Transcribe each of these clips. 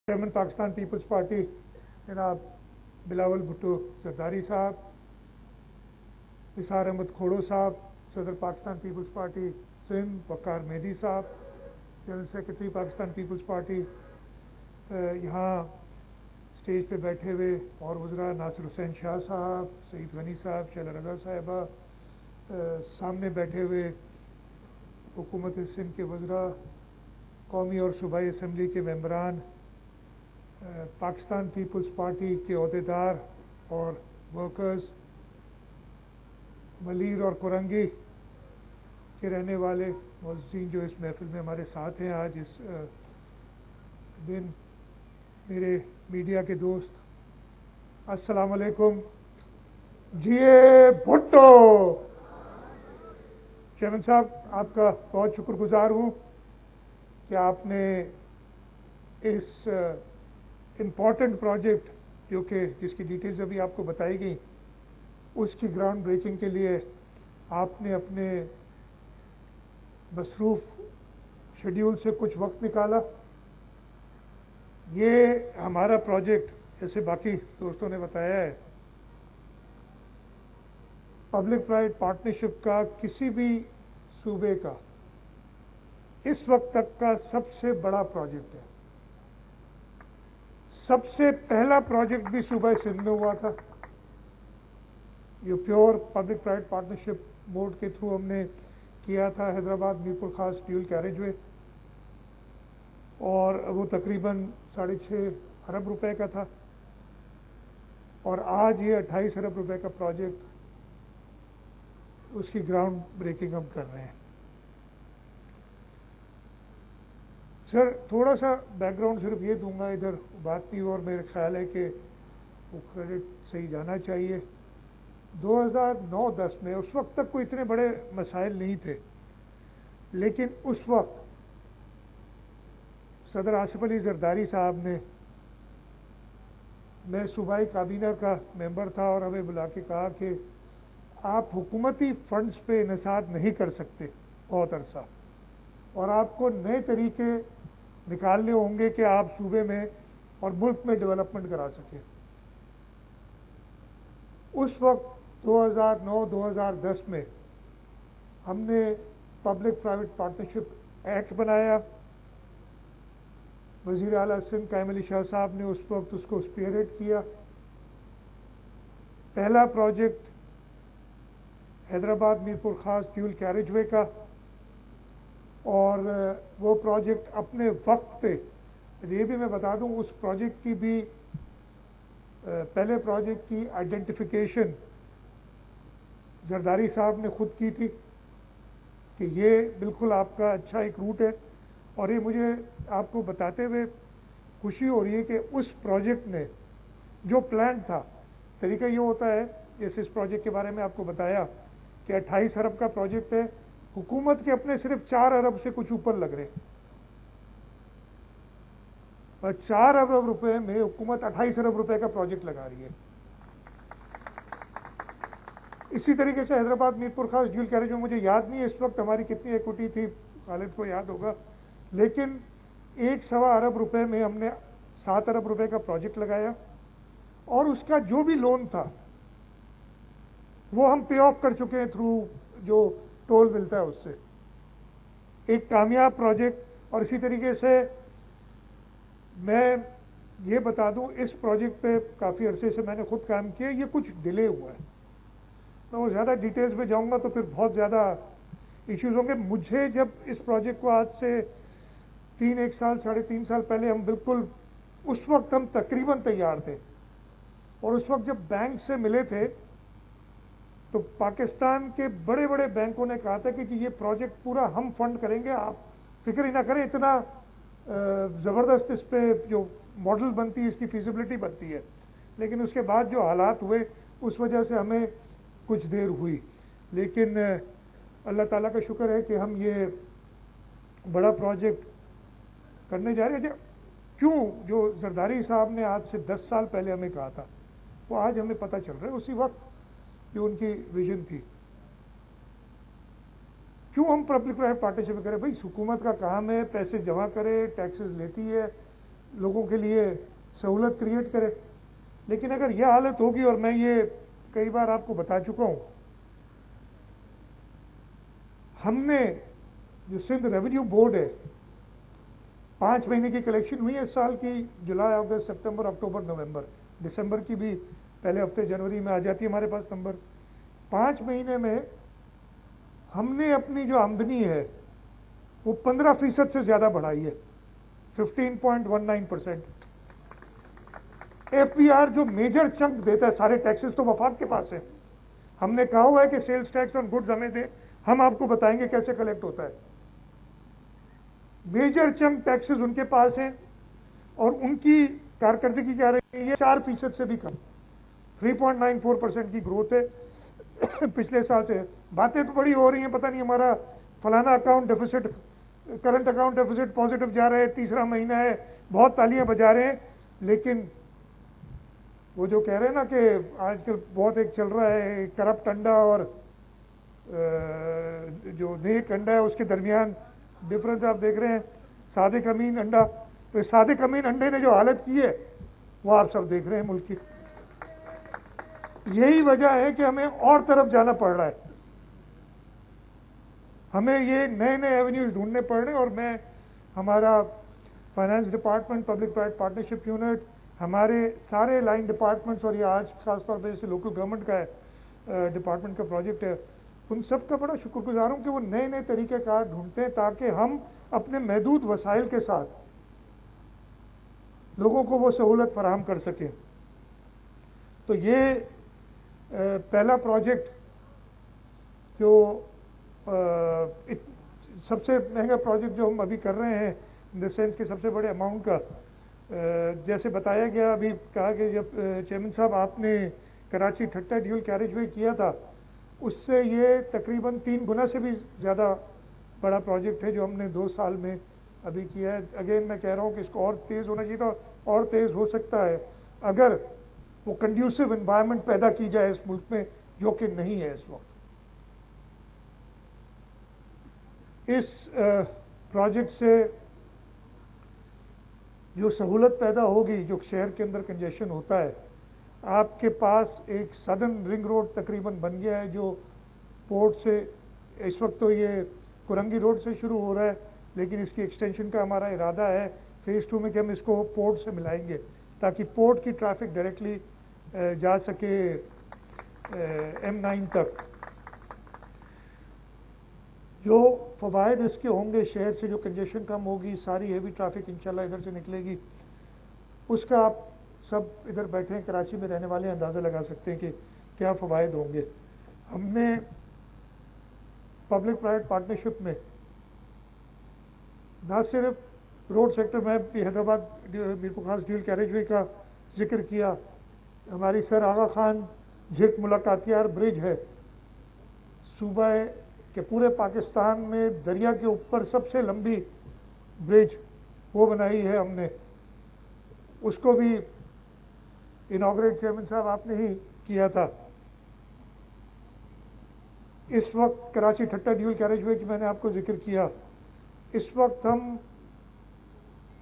Chairman Pakistan Peoples party जनाब बिलावल भुट्टो जरदारी साहब, निसार अहमद खोड़ो साहब, सदर पाकिस्तान पीपल्स पार्टी सिंध वकार मेहदी साहब, जनरल सेक्रेटरी पाकिस्तान पीपल्स पार्टी, यहाँ स्टेज पे बैठे हुए और वज़रा नासिर हुसैन शाह साहब, सईद गनी साहब, शैला रज़ा साहिबा, सामने बैठे हुए हुकूमत सिंध के वज़रा, कौमी और सूबाई असम्बली के मेंबरान, पाकिस्तान पीपल्स पार्टी के अहदेदार और वर्कर्स, मलीर और कुरंगी के रहने वाले मुअज़्ज़िन जो इस महफिल में हमारे साथ हैं आज इस दिन, मेरे मीडिया के दोस्त, अस्सलाम वालेकुम। जिए भुट्टो। चेयरमैन साहब, आपका बहुत शुक्रगुजार हूँ कि आपने इस इम्पॉर्टेंट प्रोजेक्ट जो कि जिसकी डिटेल्स अभी आपको बताई गई, उसकी ग्राउंड ब्रेकिंग के लिए आपने अपने मसरूफ़ शेड्यूल से कुछ वक्त निकाला। ये हमारा प्रोजेक्ट, जैसे बाकी दोस्तों ने बताया है, पब्लिक प्राइवेट पार्टनरशिप का किसी भी सूबे का इस वक्त तक का सबसे बड़ा प्रोजेक्ट है। सबसे पहला प्रोजेक्ट भी सूबा सिंध में हुआ था। ये pure public private partnership board के थ्रू हमने किया था, हैदराबाद मीरपुर खास ड्यूल कैरेजवे, और वो तकरीबन 6.5 अरब रुपए का था। और आज ये 28 अरब रुपए का प्रोजेक्ट, उसकी ग्राउंड ब्रेकिंग हम कर रहे हैं। सर, थोड़ा सा बैकग्राउंड सिर्फ ये दूंगा, इधर बात नहीं, और मेरा ख्याल है कि वो क्रेडिट सही जाना चाहिए। 2009-10 में, उस वक्त तक कोई इतने बड़े मसाइल नहीं थे, लेकिन उस वक्त सदर आसिफ अली जरदारी साहब ने, मैं सूबाई काबीना का मेंबर था, और हमें बुला के कहा कि आप हुकूमती फंड्स पे इन्हसार नहीं कर सकते बहुत अरसा, और आपको नए तरीके निकालने होंगे कि आप सूबे में और मुल्क में डेवलपमेंट करा सकें। उस वक्त 2009-2010 में हमने पब्लिक प्राइवेट पार्टनरशिप एक्ट बनाया। वज़ीर आला सिंध कायम अली शाह साहब ने उस वक्त उसको स्पीयरहेड किया। पहला प्रोजेक्ट हैदराबाद मीरपुर खास ड्यूल कैरेजवे का, और वो प्रोजेक्ट अपने वक्त पे, ये भी मैं बता दूं, उस प्रोजेक्ट की भी पहले प्रोजेक्ट की आइडेंटिफिकेशन जरदारी साहब ने खुद की थी कि ये बिल्कुल आपका अच्छा एक रूट है। और ये मुझे आपको बताते हुए खुशी हो रही है कि उस प्रोजेक्ट ने जो प्लान था, तरीका ये होता है, जैसे इस प्रोजेक्ट के बारे में आपको बताया कि 28 अरब का प्रोजेक्ट है, हुकूमत के अपने सिर्फ 4 अरब से कुछ ऊपर लग रहे, और 4 अरब रुपए में हुकूमत 28 अरब रुपए का प्रोजेक्ट लगा रही है। इसी तरीके से हैदराबाद मीरपुर खास ड्यूल कैरेज में, मुझे याद नहीं है इस वक्त हमारी कितनी इक्विटी थी, खालिद को याद होगा, लेकिन 1.25 अरब रुपए में हमने 7 अरब रुपए का प्रोजेक्ट लगाया, और उसका जो भी लोन था वो हम पे ऑफ कर चुके हैं थ्रू जो टोल मिलता है उससे। एक कामयाब प्रोजेक्ट। और इसी तरीके से मैं ये बता दूं, इस प्रोजेक्ट पे काफ़ी अरसे से मैंने खुद काम किया, ये कुछ डिले हुआ है। मैं वो ज़्यादा डिटेल्स में जाऊंगा तो फिर बहुत ज़्यादा इश्यूज होंगे। मुझे जब इस प्रोजेक्ट को आज से 1 साल 3.5 साल पहले, हम बिल्कुल उस वक्त हम तकरीबन तैयार थे, और उस वक्त जब बैंक से मिले थे तो पाकिस्तान के बड़े बड़े बैंकों ने कहा था कि ये प्रोजेक्ट पूरा हम फंड करेंगे, आप फिक्र ही ना करें, इतना ज़बरदस्त इस पे जो मॉडल बनती है, इसकी फीजिबिलिटी बनती है। लेकिन उसके बाद जो हालात हुए, उस वजह से हमें कुछ देर हुई, लेकिन अल्लाह ताला का शुक्र है कि हम ये बड़ा प्रोजेक्ट करने जा रहे हैं। क्यों जो जरदारी साहब ने आज से 10 साल पहले हमें कहा था, वो आज हमें पता चल रहा है, उसी वक्त जो उनकी विजन थी। क्यों हम पब्लिक प्राइवेट पार्टनरशिप करें? भाई, हुकूमत का काम है पैसे जमा करे, टैक्सेस लेती है, लोगों के लिए सहूलत क्रिएट करे। लेकिन अगर यह हालत होगी, और मैं ये कई बार आपको बता चुका हूं, हमने जो सिंध रेवेन्यू बोर्ड है, 5 महीने की कलेक्शन हुई है इस साल की, जुलाई, अगस्त, सितंबर, अक्टूबर, नवंबर, दिसंबर की भी पहले हफ्ते जनवरी में आ जाती है हमारे पास नंबर। 5 महीने में हमने अपनी जो आमदनी है वो 15% से ज्यादा बढ़ाई है, 15.19%। एफबीआर जो मेजर चंक देता है सारे टैक्सेस तो वफाक के पास है। हमने कहा हुआ है कि सेल्स टैक्स ऑन गुड्स हमें दे, हम आपको बताएंगे कैसे कलेक्ट होता है। मेजर चंक टैक्सेस उनके पास हैं और उनकी कारकर्दगी क्या रही है, 4% से भी कम, 3.94% की ग्रोथ है पिछले साल से। बातें तो बड़ी हो रही हैं, पता नहीं हमारा फलाना account deficit, current account deficit positive जा रहा है, तीसरा महीना है, बहुत तालियां बजा रहे हैं। लेकिन वो जो कह रहे हैं ना कि आजकल बहुत एक चल रहा है करप्ट अंडा और जो नेक अंडा है, उसके दरमियान डिफरेंस आप देख रहे हैं, सादिक अमीन अंडा। तो सादिक अमीन अंडे ने जो हालत की है वो आप सब देख रहे हैं मुल्क की। यही वजह है कि हमें और तरफ जाना पड़ रहा है, हमें ये नए नए एवेन्यूज ढूंढने पड़ रहे हैं। और मैं, हमारा finance department, public private partnership unit, हमारे सारे लाइन डिपार्टमेंट्स, और ये आज खासतौर पर जैसे लोकल गवर्नमेंट का डिपार्टमेंट का प्रोजेक्ट है, उन सब का बड़ा शुक्रगुजार हूं कि वो नए नए तरीक़ेकार ढूंढते हैं ताकि हम अपने महदूद वसाइल के साथ लोगों को वो सहूलत फराहम कर सकें। तो ये पहला प्रोजेक्ट जो सबसे महंगा प्रोजेक्ट जो हम अभी कर रहे हैं, इन द सेंस के सबसे बड़े अमाउंट का, जैसे बताया गया, अभी कहा कि जब चेयरमैन साहब आपने कराची ठट्टा ड्यूल कैरेजवे किया था, उससे ये तकरीबन 3 गुना से भी ज़्यादा बड़ा प्रोजेक्ट है जो हमने 2 साल में अभी किया है। अगेन मैं कह रहा हूँ कि इसको और तेज़ होना चाहिए था, और तेज़ हो सकता है अगर वो कंड्यूसिव एनवायरनमेंट पैदा की जाए इस मुल्क में, जो कि नहीं है इस वक्त। इस प्रोजेक्ट से जो सहूलत पैदा होगी, जो शहर के अंदर कंजेशन होता है, आपके पास एक सदर्न रिंग रोड तकरीबन बन गया है जो पोर्ट से, इस वक्त तो ये कुरंगी रोड से शुरू हो रहा है, लेकिन इसकी एक्सटेंशन का हमारा इरादा है फेज़ 2 में कि हम इसको पोर्ट से मिलाएंगे ताकि पोर्ट की ट्रैफिक डायरेक्टली जा सके M9 तक। जो फ़वाइद इसके होंगे, शहर से जो कंजेशन कम होगी, सारी हेवी ट्रैफिक इंशाल्लाह इधर से निकलेगी, उसका आप सब इधर बैठे हैं कराची में रहने वाले अंदाज़ा लगा सकते हैं कि क्या फ़वाइद होंगे। हमने पब्लिक प्राइवेट पार्टनरशिप में न सिर्फ रोड सेक्टर में भी हैदराबाद मीरपुर खास ड्यूल कैरेजवे का जिक्र किया, हमारी सर आगा खान झिक मुलाकातियार ब्रिज है, सूबा के पूरे पाकिस्तान में दरिया के ऊपर सबसे लंबी ब्रिज वो बनाई है हमने, उसको भी इनॉग्रेट चेयरमैन साहब आपने ही किया था। इस वक्त कराची ठट्टा ड्यूल कैरेजवे की मैंने आपको जिक्र किया, इस वक्त हम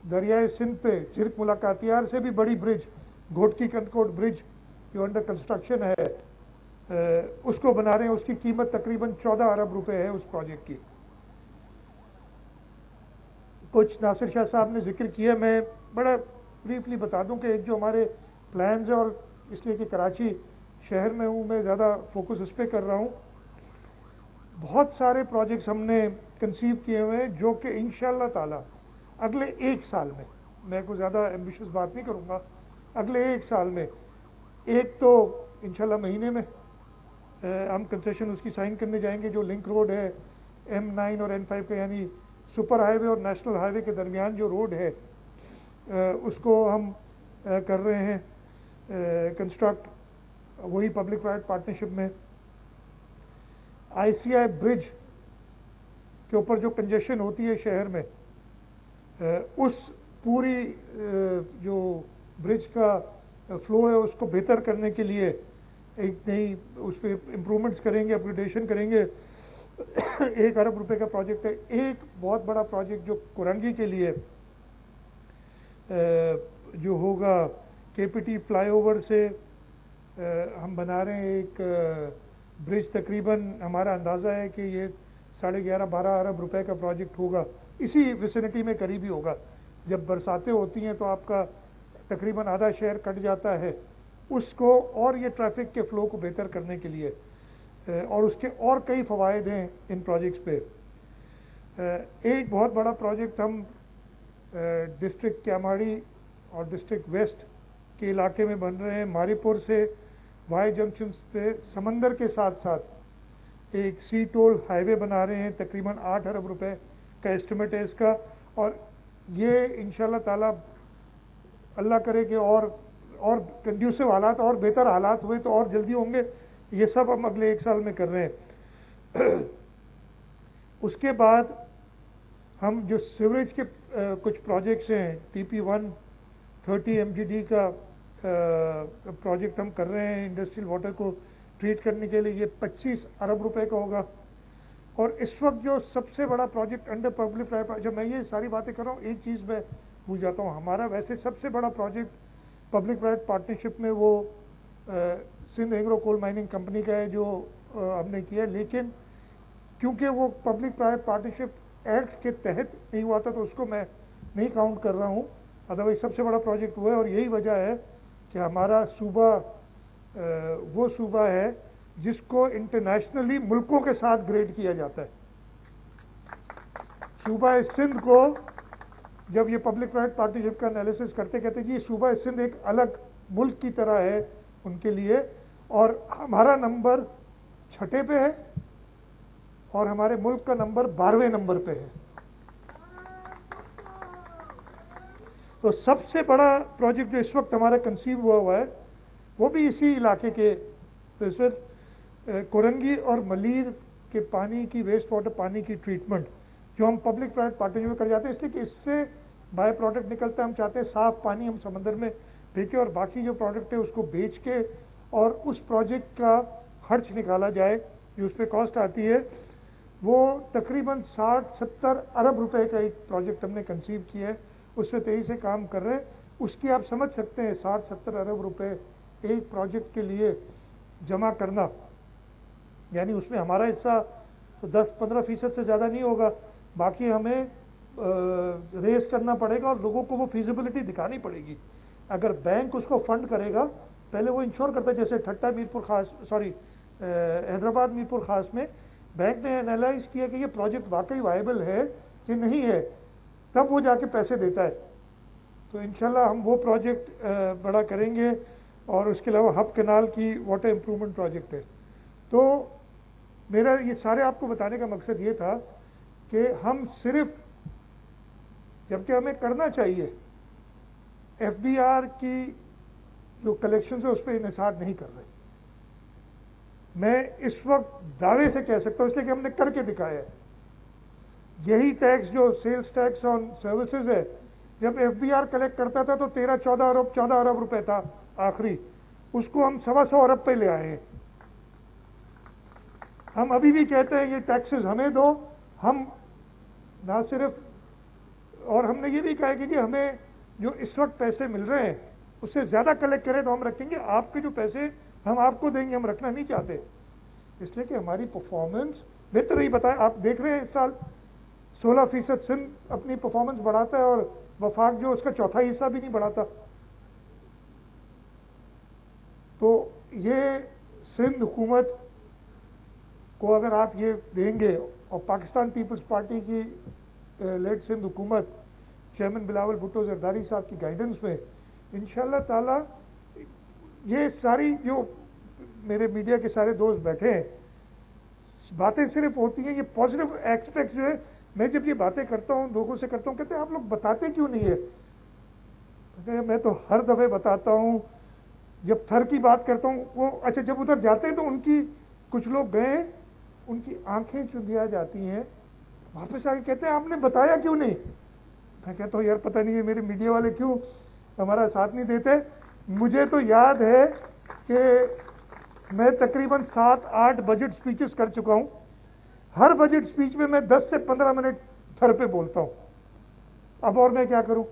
दरियाए सिंध पे झिरक मुलाकातियार से भी बड़ी ब्रिज, घोटकी कंदकोट ब्रिज जो अंडर कंस्ट्रक्शन है, उसको बना रहे हैं। उसकी कीमत तकरीबन 14 अरब रुपए है उस प्रोजेक्ट की। कुछ नासिर शाह साहब ने जिक्र किया, मैं बड़ा ब्रीफली बता दूं कि एक जो हमारे प्लान्स है, और इसलिए कि कराची शहर में हूँ मैं, ज़्यादा फोकस इस पर कर रहा हूँ। बहुत सारे प्रोजेक्ट्स हमने कंसीव किए हुए हैं जो कि इंशाअल्लाह ताला अगले 1 साल में, मैं कोई ज़्यादा एम्बिशियस बात नहीं करूँगा, अगले 1 साल में, एक तो इंशाअल्लाह महीने में हम कंसेशन उसकी साइन करने जाएंगे, जो लिंक रोड है M9 और N5 का, यानी सुपर हाईवे और नेशनल हाईवे के दरमियान जो रोड है उसको हम कर रहे हैं कंस्ट्रक्ट, वही पब्लिक प्राइवेट पार्टनरशिप में। ICI ब्रिज के ऊपर जो कंजेशन होती है शहर में, उस पूरी जो ब्रिज का फ्लो है उसको बेहतर करने के लिए एक नई उस पर इम्प्रूवमेंट्स करेंगे, अपग्रेडेशन करेंगे। 1 अरब रुपए का प्रोजेक्ट है। एक बहुत बड़ा प्रोजेक्ट जो कुरंगी के लिए جو ہوگا KPT فلائی اوور سے ہم بنا رہے ہیں ایک برج، تقریباً ہمارا اندازہ ہے کہ یہ 11.5-12 ارب روپے کا پروجیکٹ ہوگا، اسی ویسینٹی میں قریبی ہوگا۔ جب برساتیں ہوتی ہیں تو آپ کا تقریباً آدھا شہر کٹ جاتا ہے، اس کو اور یہ ٹریفک کے فلو کو بہتر کرنے کے لیے، اور اس کے اور کئی فوائد ہیں ان پروجیکٹس پہ۔ ایک بہت بڑا پروجیکٹ ہم ڈسٹرکٹ کیاماڑی اور ڈسٹرکٹ ویسٹ کے علاقے میں بن رہے ہیں۔ ماری پور سے وائی جنکشن پہ سمندر کے ساتھ ساتھ ایک سی ٹول ہائی وے بنا رہے ہیں، تقریباً 8 ارب روپے کا ایسٹیمیٹ ہے اس کا، اور یہ انشاءاللہ تعالی اللہ کرے کہ اور کنڈیوسو حالات اور بہتر حالات ہوئے تو اور جلدی ہوں گے۔ یہ سب ہم اگلے 1 سال میں کر رہے ہیں۔ اس کے بعد ہم جو سیوریج کے کچھ پروجیکٹس ہیں، TP1 30 MGD کا پروجیکٹ ہم کر رہے ہیں انڈسٹریل واٹر کو ٹریٹ کرنے کے لیے، یہ 25 ارب روپے کا ہوگا۔ اور اس وقت جو سب سے بڑا پروجیکٹ انڈر پبلک پرائیویٹ، جب میں یہ ساری باتیں کر رہا ہوں ایک چیز میں بھول جاتا ہوں، ہمارا ویسے سب سے بڑا پروجیکٹ پبلک پرائیویٹ پارٹنرشپ میں وہ سندھ اینگرو کول مائننگ کمپنی کا ہے جو ہم نے کیا، لیکن کیونکہ وہ پبلک پرائیویٹ پارٹنرشپ ایکٹ کے تحت نہیں ہوا تھا تو اس کو میں نہیں کاؤنٹ کر رہا ہوں، ادروائز سب سے بڑا پروجیکٹ وہ ہے۔ اور یہی وجہ ہے کہ ہمارا صوبہ وہ صوبہ ہے جس کو انٹرنیشنلی ملکوں کے ساتھ گریڈ کیا جاتا ہے۔ صوبہ سندھ کو جب یہ پبلک پرائیویٹ پارٹنرشپ کا انالیسس کرتے کہتے کہ یہ صوبہ سندھ ایک الگ ملک کی طرح ہے ان کے لیے، اور ہمارا نمبر 6 پہ ہے اور ہمارے ملک کا نمبر 12ویں نمبر پہ ہے۔ تو سب سے بڑا پروجیکٹ جو اس وقت ہمارا کنسیو ہوا ہے وہ بھی اسی علاقے کے کورنگی اور ملیر کے پانی کی ویسٹ واٹر پانی کی ٹریٹمنٹ جو ہم پبلک پرائیویٹ پارٹنرشپ میں کر جاتے ہیں، اس لیے کہ اس سے بائی پروڈکٹ نکلتا ہے۔ ہم چاہتے ہیں صاف پانی ہم سمندر میں پھینکیں اور باقی جو پروڈکٹ ہے اس کو بیچ کے اور اس پروجیکٹ کا خرچ نکالا جائے جو اس پہ کاسٹ آتی ہے، وہ تقریباً 60-70 ارب روپے کا ایک پروجیکٹ ہم نے کنسیو کیا ہے، اس سے تیزی سے کام کر رہے ہیں۔ اس کی آپ سمجھ سکتے ہیں 60-70 ارب روپے ایک پروجیکٹ کے لیے جمع کرنا، یعنی اس میں ہمارا حصہ تو 10-15% سے زیادہ نہیں ہوگا، باقی ہمیں ریز کرنا پڑے گا اور لوگوں کو وہ فیزیبلٹی دکھانی پڑے گی۔ اگر بینک اس کو فنڈ کرے گا، پہلے وہ انشور کرتا ہے، جیسے ٹھٹا میرپور خاص حیدرآباد میرپور خاص میں بینک نے انالائز کیا کہ یہ پروجیکٹ واقعی وائبل ہے کہ نہیں ہے، تب وہ جا کے پیسے دیتا ہے۔ تو انشاءاللہ ہم وہ پروجیکٹ بڑا کریں گے، اور اس کے علاوہ ہب کنال کی واٹر امپرومنٹ پروجیکٹ ہے۔ تو میرا یہ سارے آپ کو بتانے کا مقصد یہ تھا کہ ہم صرف، جبکہ ہمیں کرنا چاہیے، FBR کی جو کلیکشن ہے اس پہ انحصار نہیں کر رہے۔ میں اس وقت دعوے سے کہہ سکتا ہوں، اس لیے کہ ہم نے کر کے دکھایا ہے۔ یہی ٹیکس جو سیلز ٹیکس آن سروسز ہے، جب FBR کلیکٹ کرتا تھا تو 14 ارب روپے تھا آخری، اس کو ہم 125 ارب پہ لے آئے ہیں۔ ہم ابھی بھی کہتے ہیں یہ ٹیکسز ہمیں دو، ہم نہ صرف، اور ہم نے یہ بھی کہا کہ ہمیں جو اس وقت پیسے مل رہے ہیں اس سے زیادہ کلیکٹ کریں تو ہم رکھیں گے، آپ کے جو پیسے ہم آپ کو دیں گے، ہم رکھنا نہیں چاہتے، اس لیے کہ ہماری پرفارمنس بہتر ہی بتائے۔ آپ دیکھ رہے ہیں اس سال 16% سندھ اپنی پرفارمنس بڑھاتا ہے اور وفاق جو اس کا چوتھائی حصہ بھی نہیں بڑھاتا۔ تو یہ سندھ حکومت کو اگر آپ یہ دیں گے، اور پاکستان پیپلز پارٹی کی لیڈ سندھ حکومت چیئرمین بلاول بھٹو زرداری صاحب کی گائیڈنس میں انشاءاللہ تعالی یہ ساری جو میرے میڈیا کے سارے دوست بیٹھے ہیں، باتیں صرف ہوتی ہیں، یہ پازیٹیو ایسپیکٹس جو ہے، میں جب یہ باتیں کرتا ہوں لوگوں سے کرتا ہوں، کہتے ہیں آپ لوگ بتاتے کیوں نہیں ہے؟ میں تو ہر دفعہ بتاتا ہوں، جب تھر کی بات کرتا ہوں وہ اچھا جب ادھر جاتے ہیں تو ان کی کچھ لوگ گئے، ان کی آنکھیں چندیا جاتی ہیں، واپس آ کے کہتے ہیں آپ نے بتایا کیوں نہیں؟ میں کہتا ہوں یار پتہ نہیں ہے میرے میڈیا والے کیوں ہمارا ساتھ نہیں دیتے۔ مجھے تو یاد ہے کہ میں تقریباً 7-8 بجٹ سپیچز کر چکا ہوں، ہر بجٹ سپیچ میں 10 سے 15 منٹ تھر پہ بولتا ہوں، اب اور میں کیا کروں؟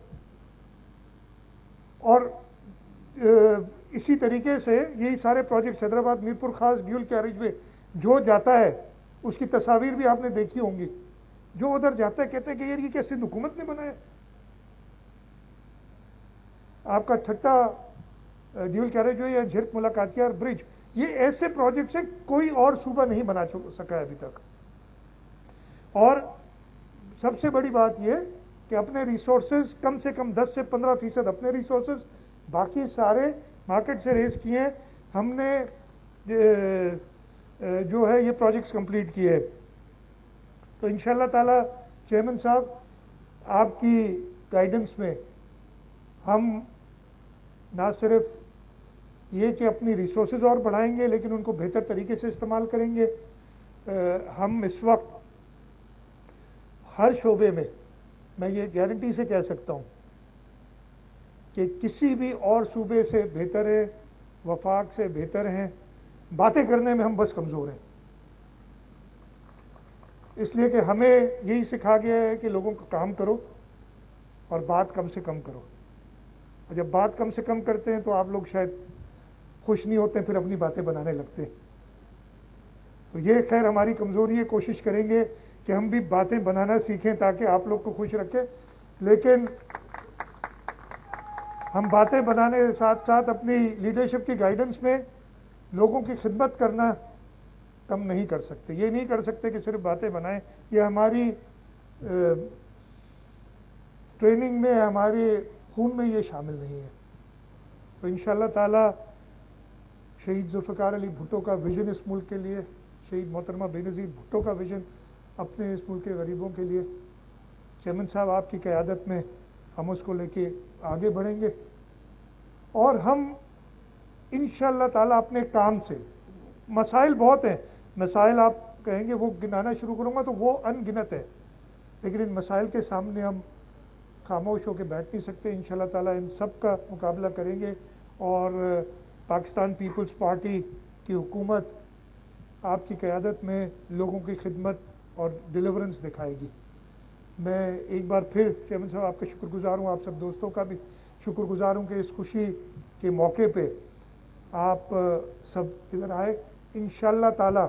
اور اسی طریقے سے یہی سارے پروجیکٹس حیدرآباد میرپور خاص ڈیول کیریج وے جو جاتا ہے اس کی تصاویر بھی آپ نے دیکھی ہوں گی. جو ادھر جاتا ہے کہتے ہیں کہ یار یہ کیا سندھ حکومت نے بنایا. آپ کا چھٹا ڈیول کیریج وے یا جھرک ملاقاتیار برج، یہ ایسے پروجیکٹس ہیں کوئی اور صوبہ نہیں بنا سکا ہے ابھی تک. اور سب سے بڑی بات یہ کہ اپنے ریسورسز کم سے کم 10 سے 15% اپنے ریسورسز، باقی سارے مارکیٹ سے ریز کیے ہیں. ہم نے جو ہے یہ پروجیکٹس کمپلیٹ کیے. تو انشاءاللہ تعالی چیئرمین صاحب آپ کی گائیڈنس میں ہم نہ صرف یہ کہ اپنی ریسورسز اور بڑھائیں گے لیکن ان کو بہتر طریقے سے استعمال کریں گے. ہم اس وقت ہر شعبے میں یہ گارنٹی سے کہہ سکتا ہوں کہ کسی بھی اور صوبے سے بہتر ہے، وفاق سے بہتر ہیں. باتیں کرنے میں ہم بس کمزور ہیں، اس لیے کہ ہمیں یہی سکھا گیا ہے کہ لوگوں کو کام کرو اور بات کم سے کم کرو. اور جب بات کم سے کم کرتے ہیں تو آپ لوگ شاید خوش نہیں ہوتے، پھر اپنی باتیں بنانے لگتے ہیں. تو یہ خیر ہماری کمزوری ہے. کوشش کریں گے کہ ہم بھی باتیں بنانا سیکھیں تاکہ آپ لوگ کو خوش رکھیں. لیکن ہم باتیں بنانے کے ساتھ ساتھ اپنی لیڈرشپ کی گائیڈنس میں لوگوں کی خدمت کرنا کم نہیں کر سکتے. یہ نہیں کر سکتے کہ صرف باتیں بنائیں. یہ ہماری ٹریننگ میں، ہمارے خون میں یہ شامل نہیں ہے. تو انشاءاللہ تعالی شہید ذوالفقار علی بھٹو کا ویژن اس ملک کے لیے، شہید محترمہ بے نظیر بھٹو کا ویژن اپنے اس ملک کے غریبوں کے لیے، چیئرمین صاحب آپ کی قیادت میں ہم اس کو لے کے آگے بڑھیں گے. اور ہم انشاءاللہ تعالی اپنے کام سے، مسائل بہت ہیں، مسائل آپ کہیں گے وہ گنانا شروع کروں گا تو وہ ان گنت ہے، لیکن ان مسائل کے سامنے ہم خاموش ہو کے بیٹھ نہیں سکتے. انشاءاللہ تعالی ان سب کا مقابلہ کریں گے اور پاکستان پیپلز پارٹی کی حکومت آپ کی قیادت میں لوگوں کی خدمت اور ڈیلیورنس دکھائے گی. میں ایک بار پھر چیئرمین صاحب آپ کا شکر گزار ہوں، آپ سب دوستوں کا بھی شکر گزار ہوں کہ اس خوشی کے موقع پہ آپ سب ادھر آئے. انشاءاللہ تعالی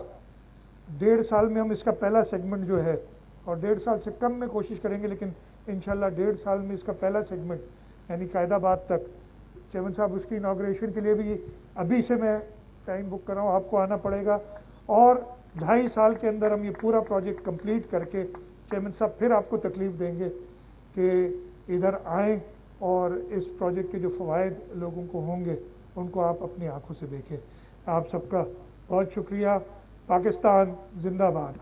1.5 سال میں ہم اس کا پہلا سیگمنٹ جو ہے، اور 1.5 سال سے کم میں کوشش کریں گے، لیکن انشاءاللہ 1.5 سال میں اس کا پہلا سیگمنٹ یعنی قائد آباد تک. چیئرمین صاحب اس کی اناگریشن کے لیے بھی ابھی سے میں ٹائم بک کر رہا ہوں، آپ کو آنا پڑے گا. اور 2.5 سال کے اندر ہم یہ پورا پروجیکٹ کمپلیٹ کر کے چیئرمین صاحب پھر آپ کو تکلیف دیں گے کہ ادھر آئیں اور اس پروجیکٹ کے جو فوائد لوگوں کو ہوں گے ان کو آپ اپنی آنکھوں سے دیکھیں. آپ سب کا بہت شکریہ. پاکستان زندہ باد.